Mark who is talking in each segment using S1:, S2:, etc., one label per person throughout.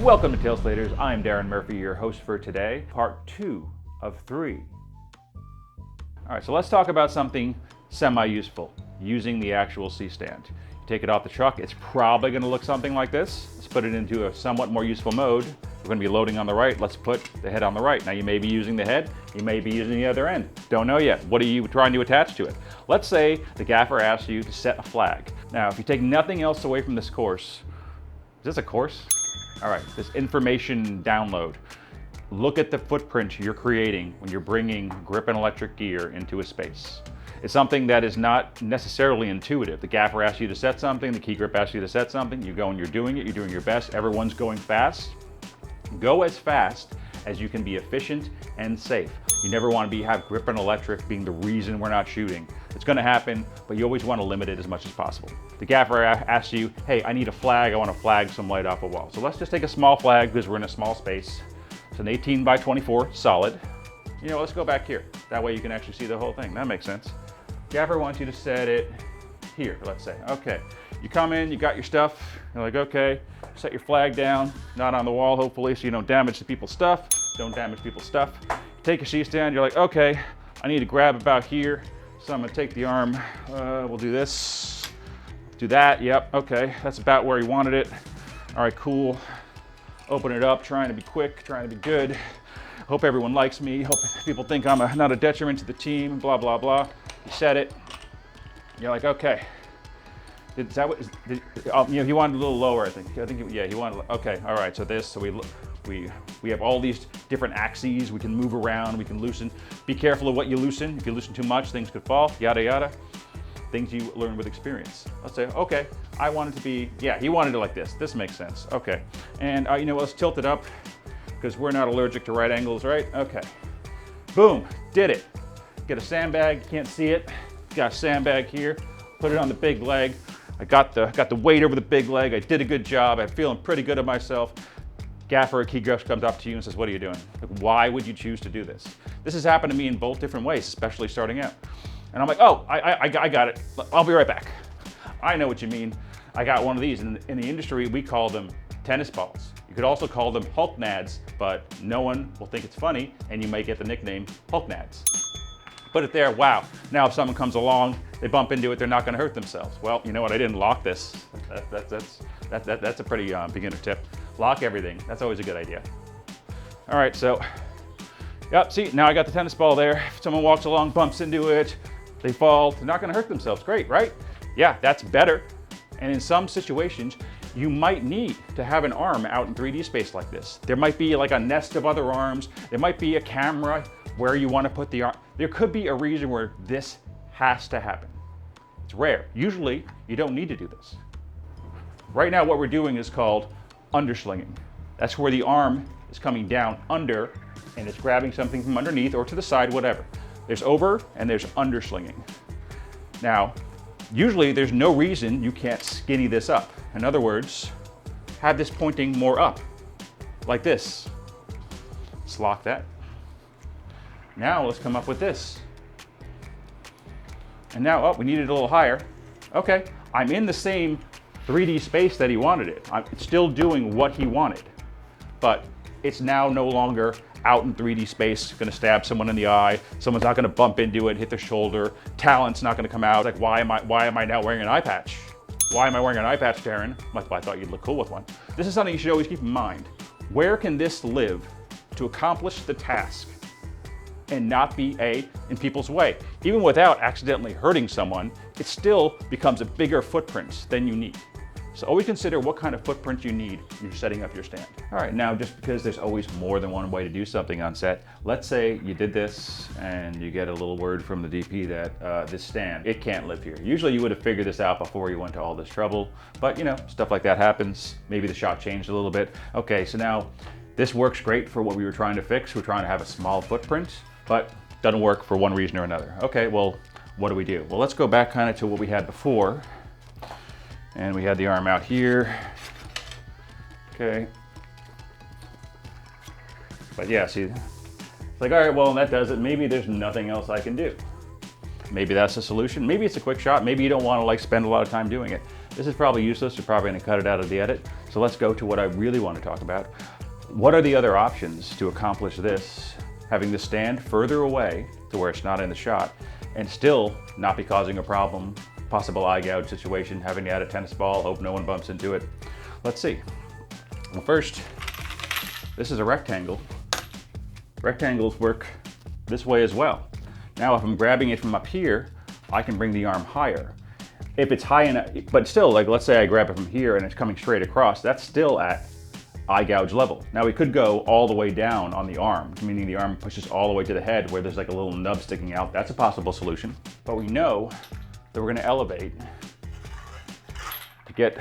S1: Welcome to Tailslaters. I'm Darren Murphy, your host for today, part 2 of 3. All right, so let's talk about something semi-useful, using the actual C-stand. You take it off the truck, it's probably gonna look something like this. Let's put it into a somewhat more useful mode. We're gonna be loading on the right, let's put the head on the right. Now you may be using the head, you may be using the other end. Don't know yet. What are you trying to attach to it? Let's say the gaffer asks you to set a flag. Now, if you take nothing else away from this course, is this a course? All right, this information download. Look at the footprint you're creating when you're bringing grip and electric gear into a space. It's something that is not necessarily intuitive. The gaffer asks you to set something, the key grip asks you to set something, you go and you're doing it, you're doing your best, everyone's going fast. Go as fast as you can be efficient and safe. You never want to have grip and electric being the reason we're not shooting. It's going to happen, but you always want to limit it as much as possible. The gaffer asks you, hey, I need a flag, I want to flag some light off a wall. So let's just take a small flag because we're in a small space. It's an 18 by 24, solid. You know, let's go back here. That way you can actually see the whole thing. That makes sense. Gaffer wants you to set it here, let's say. Okay, you come in, you got your stuff, you're like, okay, set your flag down, not on the wall, hopefully, so you don't damage the people's stuff. Don't damage people's stuff. You take your C-stand, you're like, okay, I need to grab about here, so I'm gonna take the arm, we'll do this, do that, yep, okay, that's about where you wanted it. All right, cool. Open it up, trying to be quick, trying to be good. Hope everyone likes me, hope people think I'm not a detriment to the team, blah, blah, blah. You set it, you're like, okay. Is that what, you know, he wanted a little lower, I think. Yeah, he wanted, okay, all right, so this, so we have all these different axes, we can move around, we can loosen. Be careful of what you loosen. If you loosen too much, things could fall, yada, yada. Things you learn with experience. Let's say, okay, I want it to be, yeah, he wanted it like this. This makes sense, okay. And you know, let's tilt it up because we're not allergic to right angles, right? Okay, boom, did it. Get a sandbag, can't see it. Got a sandbag here, put it on the big leg. I got the weight over the big leg. I did a good job. I'm feeling pretty good of myself. Gaffer, a key grip comes up to you and says, what are you doing? Like, why would you choose to do this? This has happened to me in both different ways, especially starting out. And I'm like, oh, I got it. I'll be right back. I know what you mean. I got one of these. In the industry, we call them tennis balls. You could also call them Hulk nads, but no one will think it's funny, and you might get the nickname Hulk nads. Put it there, wow. Now if someone comes along, they bump into it, they're not gonna hurt themselves. Well, you know what, I didn't lock this. That's a pretty beginner tip. Lock everything, that's always a good idea. All right, so, yep, see, now I got the tennis ball there. If someone walks along, bumps into it, they fall, they're not gonna hurt themselves, great, right? Yeah, that's better. And in some situations, you might need to have an arm out in 3D space like this. There might be like a nest of other arms. There might be a camera where you want to put the arm. There could be a reason where this has to happen. It's rare. Usually, you don't need to do this. Right now, what we're doing is called underslinging. That's where the arm is coming down under and it's grabbing something from underneath or to the side, whatever. There's over and there's underslinging. Now, usually there's no reason you can't skinny this up. In other words, have this pointing more up, like this. Let's lock that. Now let's come up with this. And now, oh, we need it a little higher. Okay, I'm in the same 3D space that he wanted it. I'm still doing what he wanted, but it's now no longer out in 3D space, gonna stab someone in the eye, someone's not gonna bump into it, hit their shoulder, talent's not gonna come out. Like, why am I now wearing an eye patch? Why am I wearing an eye patch, Darren? Well, I thought you'd look cool with one. This is something you should always keep in mind. Where can this live to accomplish the task and not be in people's way? Even without accidentally hurting someone, it still becomes a bigger footprint than you need. So always consider what kind of footprint you need when you're setting up your stand. All right, now just because there's always more than one way to do something on set, let's say you did this and you get a little word from the DP that this stand, it can't live here. Usually you would have figured this out before you went to all this trouble, but you know, stuff like that happens. Maybe the shot changed a little bit. Okay, so now this works great for what we were trying to fix. We're trying to have a small footprint, but doesn't work for one reason or another. Okay, well, what do we do? Well, let's go back kind of to what we had before. And we had the arm out here. Okay. But yeah, see, it's like, all right, well, that does it. Maybe there's nothing else I can do. Maybe that's the solution. Maybe it's a quick shot. Maybe you don't want to like spend a lot of time doing it. This is probably useless. You're probably gonna cut it out of the edit. So let's go to what I really want to talk about. What are the other options to accomplish this? Having the stand further away to where it's not in the shot and still not be causing a problem, possible eye gouge situation, having to add a tennis ball, hope no one bumps into it. Let's see. Well, first, this is a rectangle. Rectangles work this way as well. Now, if I'm grabbing it from up here, I can bring the arm higher. If it's high enough, but still, like let's say I grab it from here and it's coming straight across, that's still at eye gouge level. Now we could go all the way down on the arm, meaning the arm pushes all the way to the head where there's like a little nub sticking out. That's a possible solution. But we know that we're gonna elevate to get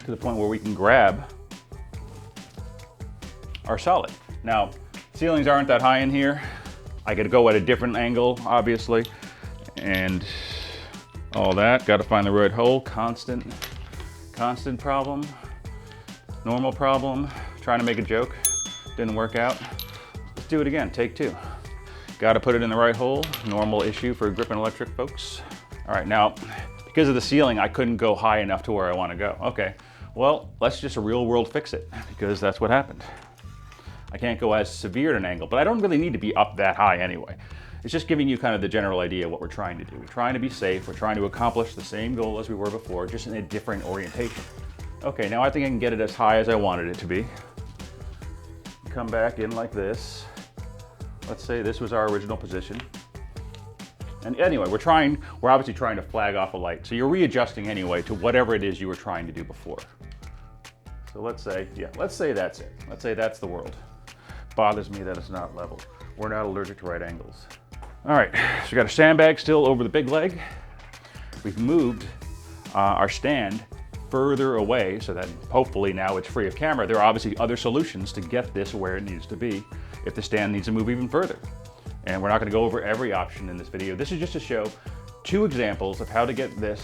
S1: to the point where we can grab our solid. Now, ceilings aren't that high in here. I gotta go at a different angle, obviously, and all that. Gotta find the right hole. Constant problem. Normal problem. Trying to make a joke. Didn't work out. Let's do it again. Take two. Gotta put it in the right hole. Normal issue for grip and electric folks. All right, now, because of the ceiling, I couldn't go high enough to where I want to go. Okay, well, let's just real world fix it, because that's what happened. I can't go as severe at an angle, but I don't really need to be up that high anyway. It's just giving you kind of the general idea of what we're trying to do. We're trying to be safe. We're trying to accomplish the same goal as we were before, just in a different orientation. Okay, now I think I can get it as high as I wanted it to be. Come back in like this. Let's say this was our original position. And anyway, we're obviously trying to flag off a light. So you're readjusting anyway to whatever it is you were trying to do before. So let's say that's it. Let's say that's the world. Bothers me that it's not level. We're not allergic to right angles. All right, so we got a sandbag still over the big leg. We've moved our stand further away so that hopefully now it's free of camera. There are obviously other solutions to get this where it needs to be if the stand needs to move even further. And we're not gonna go over every option in this video. This is just to show two examples of how to get this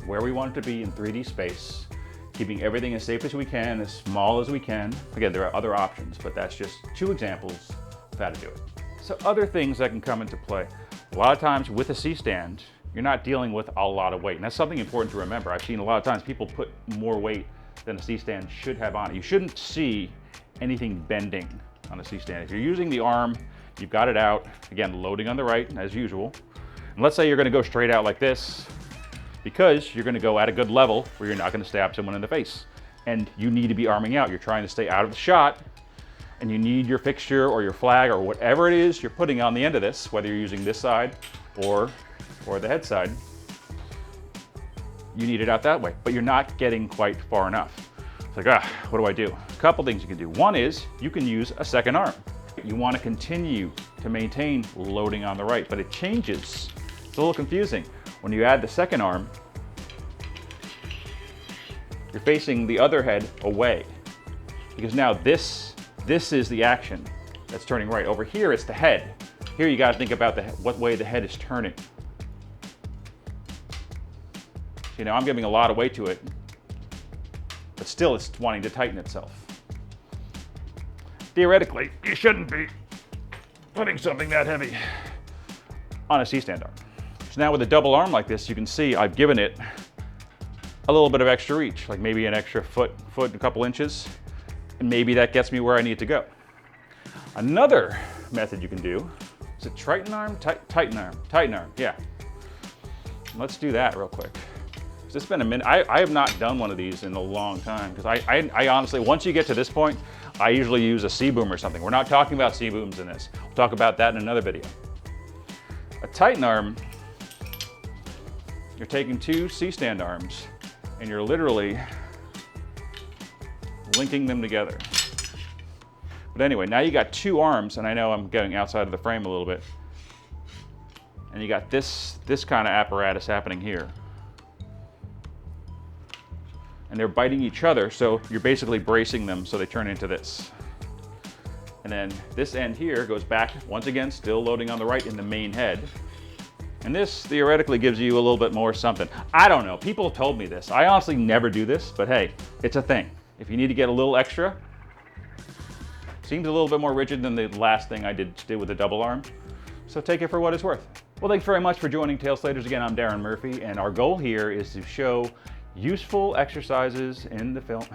S1: where we want it to be in 3D space, keeping everything as safe as we can, as small as we can. Again, there are other options, but that's just two examples of how to do it. So other things that can come into play. A lot of times with a C-stand, you're not dealing with a lot of weight. And that's something important to remember. I've seen a lot of times people put more weight than a C-stand should have on it. You shouldn't see anything bending on a C-stand. If you're using the arm, you've got it out, again, loading on the right as usual. And let's say you're gonna go straight out like this, because you're gonna go at a good level where you're not gonna stab someone in the face. And you need to be arming out. You're trying to stay out of the shot, and you need your fixture or your flag or whatever it is you're putting on the end of this, whether you're using this side or the head side, you need it out that way, but you're not getting quite far enough. It's like, what do I do? A couple things you can do. One is you can use a second arm. You want to continue to maintain loading on the right, but it changes. It's a little confusing. When you add the second arm, you're facing the other head away, because now this is the action that's turning right. Over here, it's the head. Here you got to think about what way the head is turning. You know, I'm giving a lot of weight to it, but still it's wanting to tighten itself. Theoretically, you shouldn't be putting something that heavy on a C-stand arm. So now with a double arm like this, you can see I've given it a little bit of extra reach, like maybe an extra foot and a couple inches, and maybe that gets me where I need to go. Another method you can do is a tighten arm, tighten arm, yeah. Let's do that real quick. It's been a minute. I have not done one of these in a long time, because I honestly, once you get to this point, I usually use a C-boom or something. We're not talking about C-booms in this. We'll talk about that in another video. A tighten arm, you're taking two C-stand arms and you're literally linking them together. But anyway, now you got two arms, and I know I'm getting outside of the frame a little bit, and you got this kind of apparatus happening here. And they're biting each other, so you're basically bracing them so they turn into this. And then this end here goes back, once again, still loading on the right in the main head. And this theoretically gives you a little bit more something. I don't know, people have told me this. I honestly never do this, but hey, it's a thing. If you need to get a little extra, seems a little bit more rigid than the last thing I did with a double arm. So take it for what it's worth. Well, thanks very much for joining Tailslaters. Again, I'm Darren Murphy, and our goal here is to show useful exercises in the film.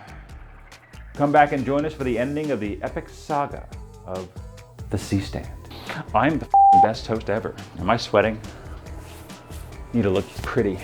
S1: Come back and join us for the ending of the epic saga of the C-stand. I'm the best host ever. Am I sweating? Need to look pretty.